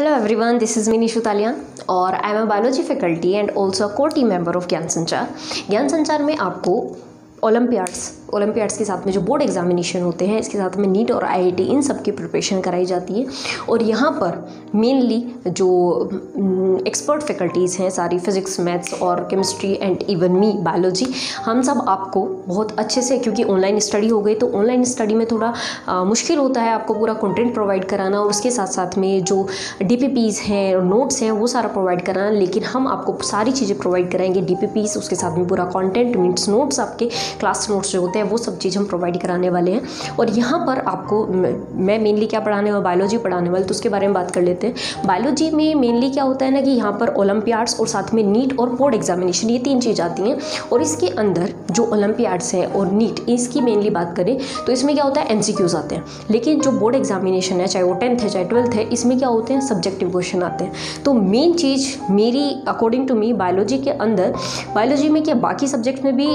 Hello everyone, this is me Nishu Talian और I am a biology faculty and also core team member of ज्ञान संचार। ज्ञान संचार में आपको ओलंपियाड्स के साथ में जो बोर्ड एग्जामिनेशन होते हैं, इसके साथ में नीट और आईआईटी इन सब की प्रिपरेशन कराई जाती है। और यहाँ पर मेनली जो एक्सपर्ट फैकल्टीज़ हैं सारी फिज़िक्स, मैथ्स और chemistry and even me biology, हम सब आपको बहुत अच्छे से, क्योंकि ऑनलाइन स्टडी हो गई तो ऑनलाइन स्टडी में थोड़ा मुश्किल होता है आपको पूरा कंटेंट प्रोवाइड कराना और उसके साथ साथ में जो DPPs हैं और नोट्स हैं वो सारा प्रोवाइड कराना। लेकिन हम आपको सारी चीज़ें प्रोवाइड कराएंगे, DPPs, उसके साथ में पूरा कॉन्टेंट मीन्स नोट्स, आपके क्लास नोट्स जो होते हैं वो सब चीज़ हम प्रोवाइड कराने वाले हैं। और यहाँ पर आपको मैं मेनली क्या पढ़ाने वाला, बायोलॉजी पढ़ाने वाले, तो उसके बारे में बात कर लेते हैं। बायोलॉजी में मेनली क्या होता है ना कि यहाँ पर ओलंपियाड्स और साथ में नीट और बोर्ड एग्जामिनेशन, ये तीन चीज़ आती हैं। और इसके अंदर जो ओलंपियाड्स है और नीट, इसकी मेनली बात करें तो इसमें क्या होता है, MCQs आते हैं। लेकिन जो बोर्ड एग्जामिनेशन है, चाहे वो 10th है चाहे 12th है, इसमें क्या होते हैं, सब्जेक्टिव क्वेश्चन आते हैं। तो मेन चीज़ मेरी अकॉर्डिंग टू मी बायोलॉजी के अंदर, बायोलॉजी में क्या बाकी सब्जेक्ट में भी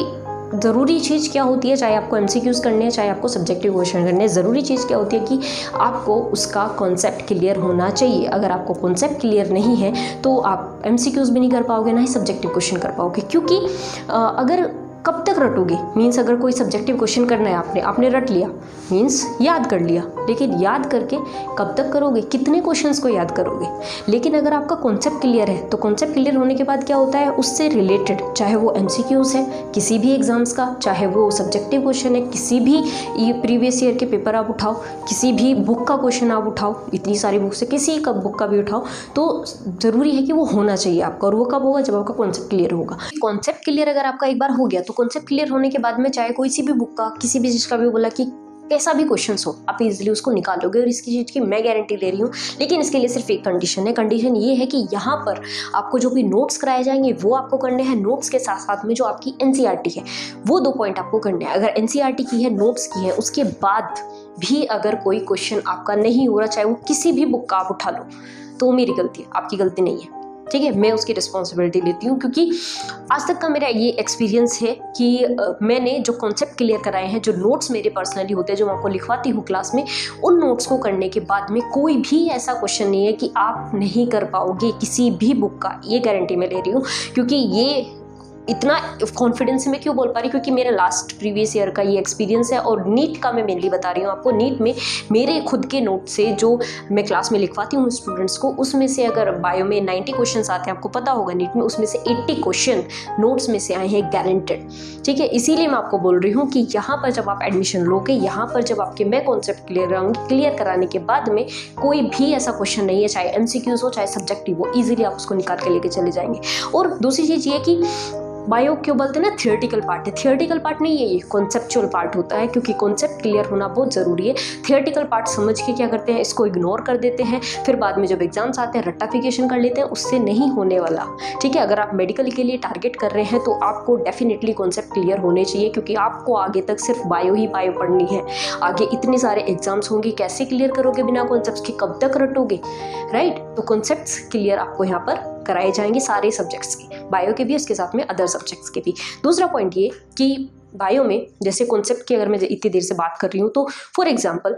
ज़रूरी चीज़ क्या होती है, चाहे आपको MCQs करने हैं चाहे आपको सब्जेक्टिव क्वेश्चन करने हैं, ज़रूरी चीज़ क्या होती है कि आपको उसका कॉन्सेप्ट क्लियर होना चाहिए। अगर आपको कॉन्सेप्ट क्लियर नहीं है तो आप MCQs भी नहीं कर पाओगे, ना ही सब्जेक्टिव क्वेश्चन कर पाओगे। क्योंकि अगर कब तक रटोगे, मीन्स अगर कोई सब्जेक्टिव क्वेश्चन करना है, आपने रट लिया, मीन्स याद कर लिया, लेकिन याद करके कब तक करोगे, कितने क्वेश्चंस को याद करोगे। लेकिन अगर आपका कॉन्सेप्ट क्लियर है तो कॉन्सेप्ट क्लियर होने के बाद क्या होता है, उससे रिलेटेड, चाहे वो MCQs है किसी भी एग्जाम्स का, चाहे वो सब्जेक्टिव क्वेश्चन है किसी भी प्रीवियस ईयर के पेपर आप उठाओ, किसी भी बुक का क्वेश्चन आप उठाओ, इतनी सारी बुक से किसी का बुक का भी उठाओ, तो ज़रूरी है कि वो होना चाहिए आपका। और वो कब होगा, जब आपका कॉन्सेप्ट क्लियर होगा। कॉन्सेप्ट क्लियर अगर आपका एक बार हो गया तो कॉन्सेप्ट क्लियर होने के बाद में चाहे कोई सी भी बुक का, किसी भी चीज़ का भी बोला कि कैसा भी क्वेश्चन हो, आप इजीली उसको निकालोगे। और इसकी चीज़ की मैं गारंटी ले रही हूँ। लेकिन इसके लिए सिर्फ एक कंडीशन है। कंडीशन ये है कि यहाँ पर आपको जो भी नोट्स कराए जाएंगे वो आपको करने हैं। नोट्स के साथ साथ में जो आपकी NCERT है वो 2 पॉइंट आपको करने हैं। अगर NCERT की है, नोट्स की है, उसके बाद भी अगर कोई क्वेश्चन आपका नहीं हो रहा, चाहे वो किसी भी बुक का आप उठा लो, तो मेरी गलती है, आपकी गलती नहीं है, ठीक है। मैं उसकी रिस्पॉन्सिबिलिटी लेती हूँ, क्योंकि आज तक का मेरा ये एक्सपीरियंस है कि मैंने जो कॉन्सेप्ट क्लियर कराए हैं, जो नोट्स मेरे पर्सनली होते हैं, जो मैं आपको लिखवाती हूँ क्लास में, उन नोट्स को करने के बाद में कोई भी ऐसा क्वेश्चन नहीं है कि आप नहीं कर पाओगे किसी भी बुक का। ये गारंटी मैं ले रही हूँ। क्योंकि ये इतना कॉन्फिडेंस में क्यों बोल पा रही, क्योंकि मेरा लास्ट प्रीवियस ईयर का ये एक्सपीरियंस है। और नीट का मैं मेनली बता रही हूँ आपको। नीट में मेरे खुद के नोट से जो मैं क्लास में लिखवाती हूँ स्टूडेंट्स को, उसमें से अगर बायो में 90 क्वेश्चन आते हैं, आपको पता होगा नीट में, उसमें से 80 क्वेश्चन नोट्स में से आए हैं गारंटेड, ठीक है। इसीलिए मैं आपको बोल रही हूँ कि यहाँ पर जब आप एडमिशन लोगे, यहाँ पर जब आपके मैं कॉन्सेप्ट क्लियर कराने के बाद में कोई भी ऐसा क्वेश्चन नहीं है, चाहे MCQs हो चाहे सब्जेक्टिव हो, ईजिली आप उसको निकाल के लेके चले जाएंगे। और दूसरी चीज़ ये कि बायो क्यों बोलते हैं ना, थियोरेटिकल पार्ट है। थियोरेटिकल पार्ट नहीं है, ये कॉन्सेप्चुअल पार्ट होता है, क्योंकि कॉन्सेप्ट क्लियर होना बहुत ज़रूरी है। थियोरेटिकल पार्ट समझ के क्या करते हैं, इसको इग्नोर कर देते हैं, फिर बाद में जब एग्जाम्स आते हैं रट्टाफिकेशन कर लेते हैं, उससे नहीं होने वाला, ठीक है। अगर आप मेडिकल के लिए टारगेट कर रहे हैं तो आपको डेफिनेटली कॉन्सेप्ट क्लियर होने चाहिए, क्योंकि आपको आगे तक सिर्फ बायो ही बायो पढ़नी है। आगे इतने सारे एग्जाम्स होंगे, कैसे क्लियर करोगे बिना कॉन्सेप्ट के, कब तक रटोगे, राइट। तो कॉन्सेप्ट्स क्लियर आपको यहाँ पर कराए जाएंगे सारे सब्जेक्ट्स के, बायो के भी, उसके साथ में अदर सब्जेक्ट्स के भी। दूसरा पॉइंट ये कि बायो में जैसे कॉन्सेप्ट की अगर मैं इतनी देर से बात कर रही हूँ, तो for example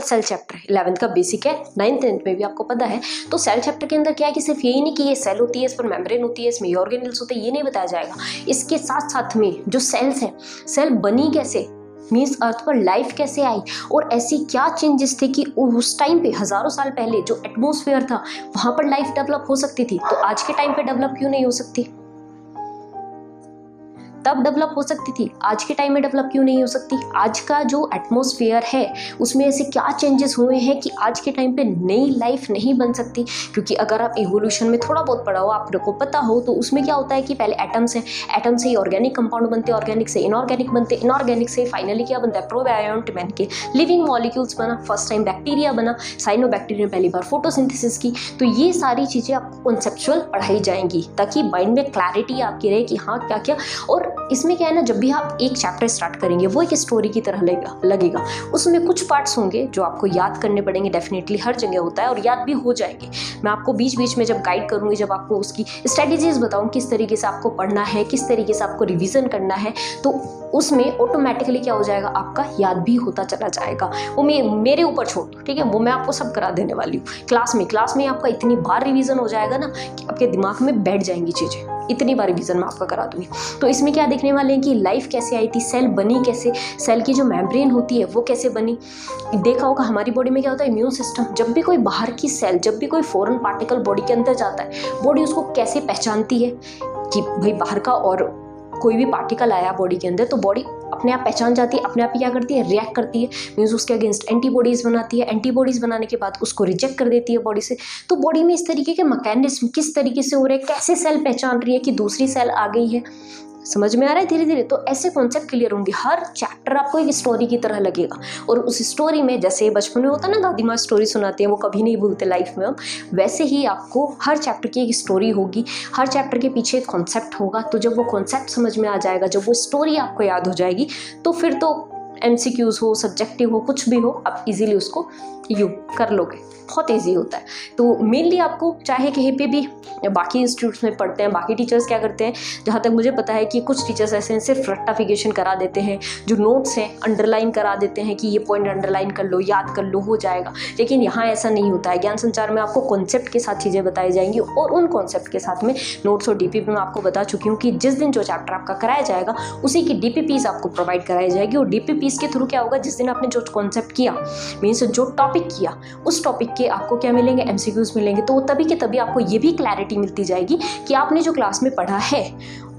cell chapter 11th का बेसिक है, 9th 10th में भी आपको पता है। तो सेल चैप्टर के अंदर क्या है कि सिर्फ यही नहीं कि ये सेल होती है, इस पर मेम्ब्रेन होती है, इसमें ऑर्गेनेल्स होते हैं, ये नहीं बताया जाएगा। इसके साथ साथ में जो सेल्स हैं, सेल बनी कैसे, मीन्स अर्थ पर लाइफ कैसे आई, और ऐसी क्या चेंजेस थे कि उस टाइम पे हजारों साल पहले जो एटमॉस्फेयर था वहां पर लाइफ डेवलप हो सकती थी, तो आज के टाइम पे डेवलप क्यों नहीं हो सकती। तब डेवलप हो सकती थी, आज के टाइम में डेवलप क्यों नहीं हो सकती। आज का जो एटमॉस्फेयर है उसमें ऐसे क्या चेंजेस हुए हैं कि आज के टाइम पे नई लाइफ नहीं बन सकती। क्योंकि अगर आप इवोल्यूशन में थोड़ा बहुत पढ़ा हो, आपको पता हो, तो उसमें क्या होता है कि पहले एटम्स हैं, एटम से ही ऑर्गेनिक कंपाउंड बनते हैं, ऑर्गेनिक से इनऑर्गेनिक बनते हैं, इनऑर्गेनिक से फाइनली क्या बनता है, प्रोबायोंट बन के लिविंग मॉलिक्यूल्स बना, फर्स्ट टाइम बैक्टीरिया बना, साइनोबैक्टीरिया ने पहली बार फोटोसिंथेसिस की। तो ये सारी चीज़ें आपको कॉन्सेप्चुअल पढ़ाई जाएंगी, ताकि माइंड में क्लैरिटी आपकी रहे कि हाँ क्या क्या। और इसमें क्या है ना, जब भी आप एक चैप्टर स्टार्ट करेंगे वो एक स्टोरी की तरह लगेगा। उसमें कुछ पार्ट्स होंगे जो आपको याद करने पड़ेंगे, डेफिनेटली हर जगह होता है, और याद भी हो जाएंगे। मैं आपको बीच बीच में जब गाइड करूँगी, जब आपको उसकी स्ट्रेटेजीज बताऊँ किस तरीके से आपको पढ़ना है, किस तरीके से आपको रिविज़न करना है, तो उसमें ऑटोमेटिकली क्या हो जाएगा, आपका याद भी होता चला जाएगा। वो मेरे ऊपर छोड़ दो, ठीक है, वो मैं आपको सब करा देने वाली हूँ क्लास में आपका इतनी बार रिवीजन हो जाएगा ना कि आपके दिमाग में बैठ जाएंगी चीज़ें, इतनी बार रिवीजन मैं आपका करा दूंगी। तो इसमें क्या देखने वाले हैं कि लाइफ कैसे आई थी, सेल बनी कैसे, सेल की जो मेम्ब्रेन होती है वो कैसे बनी। देखा होगा हमारी बॉडी में क्या होता है, इम्यून सिस्टम, जब भी कोई बाहर की सेल, जब भी कोई फॉरेन पार्टिकल बॉडी के अंदर जाता है, बॉडी उसको कैसे पहचानती है कि भाई बाहर का और कोई भी पार्टिकल आया बॉडी के अंदर, तो बॉडी अपने आप पहचान जाती है, अपने आप ही क्या करती है, रिएक्ट करती है, मीन्स उसके अगेंस्ट एंटीबॉडीज बनाती है, एंटीबॉडीज बनाने के बाद उसको रिजेक्ट कर देती है बॉडी से। तो बॉडी में इस तरीके के मैकेनिज्म किस तरीके से हो रहे हैं, कैसे सेल पहचान रही है कि दूसरी सेल आ गई है, समझ में आ रहा है धीरे धीरे। तो ऐसे कॉन्सेप्ट क्लियर होंगे, हर चैप्टर आपको एक स्टोरी की तरह लगेगा, और उस स्टोरी में जैसे बचपन में होता है ना, दादी माँ स्टोरी सुनाती है, वो कभी नहीं भूलते लाइफ में हम, वैसे ही आपको हर चैप्टर की एक स्टोरी होगी, हर चैप्टर के पीछे एक कॉन्सेप्ट होगा। तो जब वो कॉन्सेप्ट समझ में आ जाएगा, जब वो स्टोरी आपको याद हो जाएगी, तो फिर तो MCQs हो, सब्जेक्टिव हो, कुछ भी हो, आप इजीली उसको यू कर लोगे, बहुत ईजी होता है। तो मेनली आपको चाहे कहीं पे भी बाकी इंस्टीट्यूट्स में पढ़ते हैं, बाकी टीचर्स क्या करते हैं, जहाँ तक मुझे पता है कि कुछ टीचर्स ऐसे हैं सिर्फ रेक्टिफिकेशन करा देते हैं, जो नोट्स हैं अंडरलाइन करा देते हैं कि ये पॉइंट अंडरलाइन कर लो, याद कर लो, हो जाएगा। लेकिन यहाँ ऐसा नहीं होता है। ज्ञान संचार में आपको कॉन्सेप्ट के साथ चीज़ें बताई जाएंगी, और उन कॉन्सेप्ट के साथ में नोट्स और DPP में आपको बता चुकी हूँ कि जिस दिन जो चैप्टर आपका कराया जाएगा उसी की DPPs आपको प्रोवाइड कराई जाएगी। और DPPs के थ्रू क्या होगा, जिस दिन आपने जो कॉन्सेप्ट किया, मीन्स जो टॉपिक किया, उस टॉपिक के आपको क्या मिलेंगे, MCQs मिलेंगे। तो तभी के तभी आपको ये भी क्लैरिटी मिलती जाएगी कि आपने जो क्लास में पढ़ा है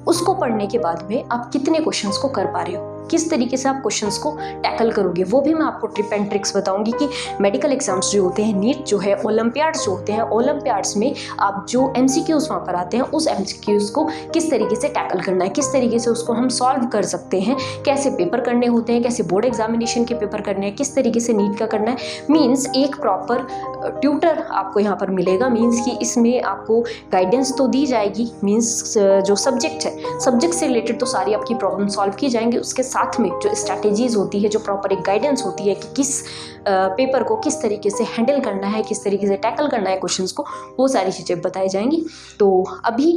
उसको पढ़ने के बाद में आप कितने क्वेश्चंस को कर पा रहे हो, किस तरीके से आप क्वेश्चंस को टैकल करोगे। वो भी मैं आपको टिप एंड ट्रिक्स बताऊंगी कि मेडिकल एग्जाम्स जो होते हैं, नीट जो है, ओलंपियाड्स जो होते हैं, ओलंपियाड्स में आप जो MCQs वहाँ पर आते हैं, उस MCQs को किस तरीके से टैकल करना है, किस तरीके से उसको हम सॉल्व कर सकते हैं, कैसे पेपर करने होते हैं, कैसे बोर्ड एग्जामिनेशन के पेपर करने हैं, किस तरीके से नीट का करना है। मीन्स एक प्रॉपर ट्यूटर आपको यहाँ पर मिलेगा, मीन्स कि इसमें आपको गाइडेंस तो दी जाएगी, मीन्स जो सब्जेक्ट है, सब्जेक्ट से रिलेटेड तो सारी आपकी प्रॉब्लम सॉल्व की जाएंगी, उसके साथ में जो स्ट्रैटेजीज होती है, जो प्रॉपर एक गाइडेंस होती है कि किस पेपर को किस तरीके से हैंडल करना है, किस तरीके से टैकल करना है क्वेश्चंस को, वो सारी चीज़ें बताई जाएंगी। तो अभी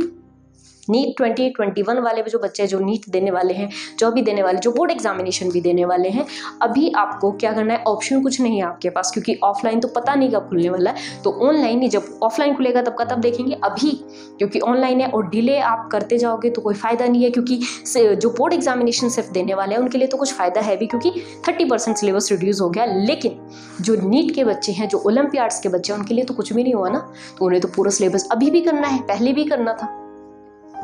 नीट 2021 वाले जो बच्चे जो नीट देने वाले हैं, जो भी देने वाले, जो बोर्ड एग्जामिनेशन भी देने वाले हैं, अभी आपको क्या करना है, ऑप्शन कुछ नहीं है आपके पास, क्योंकि ऑफलाइन तो पता नहीं कब खुलने वाला है। तो ऑनलाइन ही, जब ऑफलाइन खुलेगा तब का तब देखेंगे। अभी क्योंकि ऑनलाइन है और डिले आप करते जाओगे तो कोई फ़ायदा नहीं है, क्योंकि जो बोर्ड एग्जामिनेशन सिर्फ देने वाले हैं उनके लिए तो कुछ फ़ायदा है भी, क्योंकि 30% सिलेबस रिड्यूस हो गया। लेकिन जो नीट के बच्चे हैं, जो ओलंपियाड्स के बच्चे हैं, उनके लिए तो कुछ भी नहीं हुआ ना, तो उन्हें तो पूरा सिलेबस अभी भी करना है, पहले भी करना था।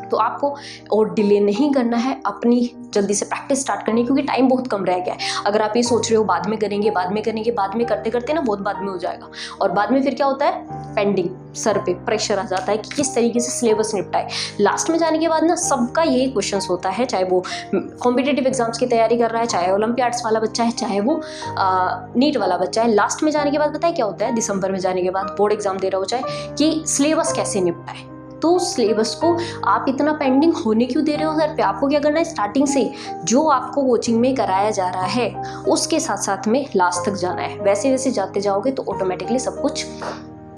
तो आपको और डिले नहीं करना है, अपनी जल्दी से प्रैक्टिस स्टार्ट करनी है, क्योंकि टाइम बहुत कम रह गया है। अगर आप ये सोच रहे हो बाद में करेंगे, बाद में करेंगे, बाद में करते करते ना बहुत बाद में हो जाएगा, और बाद में फिर क्या होता है, पेंडिंग, सर पे प्रेशर आ जाता है कि किस तरीके से सिलेबस निपटाए। लास्ट में जाने के बाद ना सबका यही क्वेश्चंस होता है, चाहे वो कॉम्पिटिटिव एग्जाम्स की तैयारी कर रहा है, चाहे ओलंपियाड्स वाला बच्चा है, चाहे वो नीट वाला बच्चा है। लास्ट में जाने के बाद पता है क्या होता है, दिसंबर में जाने के बाद बोर्ड एग्जाम दे रहा हो चाहे, कि सिलेबस कैसे निपटाए। तो सिलेबस को आप इतना पेंडिंग होने क्यों दे रहे हो सर पे? आपको क्या करना है, स्टार्टिंग से जो आपको कोचिंग में कराया जा रहा है उसके साथ साथ में लास्ट तक जाना है। वैसे वैसे जाते जाओगे तो ऑटोमेटिकली सब कुछ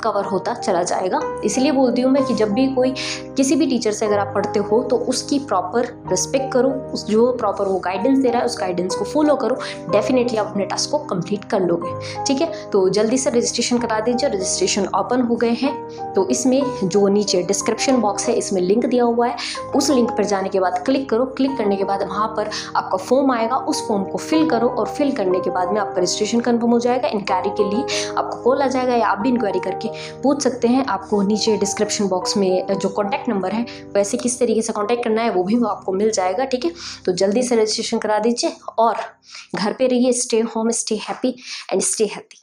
कवर होता चला जाएगा। इसलिए बोलती हूँ मैं कि जब भी कोई किसी भी टीचर से अगर आप पढ़ते हो तो उसकी प्रॉपर रिस्पेक्ट करो, उस जो प्रॉपर वो गाइडेंस दे रहा है उस गाइडेंस को फॉलो करो, डेफिनेटली आप अपने टास्क को कंप्लीट कर लोगे। ठीक है, तो जल्दी से रजिस्ट्रेशन करा दीजिए। रजिस्ट्रेशन ओपन हो गए हैं, तो इसमें जो नीचे डिस्क्रिप्शन बॉक्स है इसमें लिंक दिया हुआ है, उस लिंक पर जाने के बाद क्लिक करो। क्लिक करने के बाद वहाँ पर आपका फॉर्म आएगा, उस फॉर्म को फिल करो और फिल करने के बाद में आपका रजिस्ट्रेशन कन्फर्म हो जाएगा। इंक्वायरी के लिए आपको कॉल आ जाएगा या आप भी इंक्वायरी करके पूछ सकते हैं। आपको नीचे डिस्क्रिप्शन बॉक्स में जो कॉन्टैक्ट नंबर है वैसे किस तरीके से कॉन्टैक्ट करना है वो भी आपको मिल जाएगा। ठीक है, तो जल्दी से रजिस्ट्रेशन करा दीजिए और घर पे रहिए। Stay home, stay happy and stay healthy.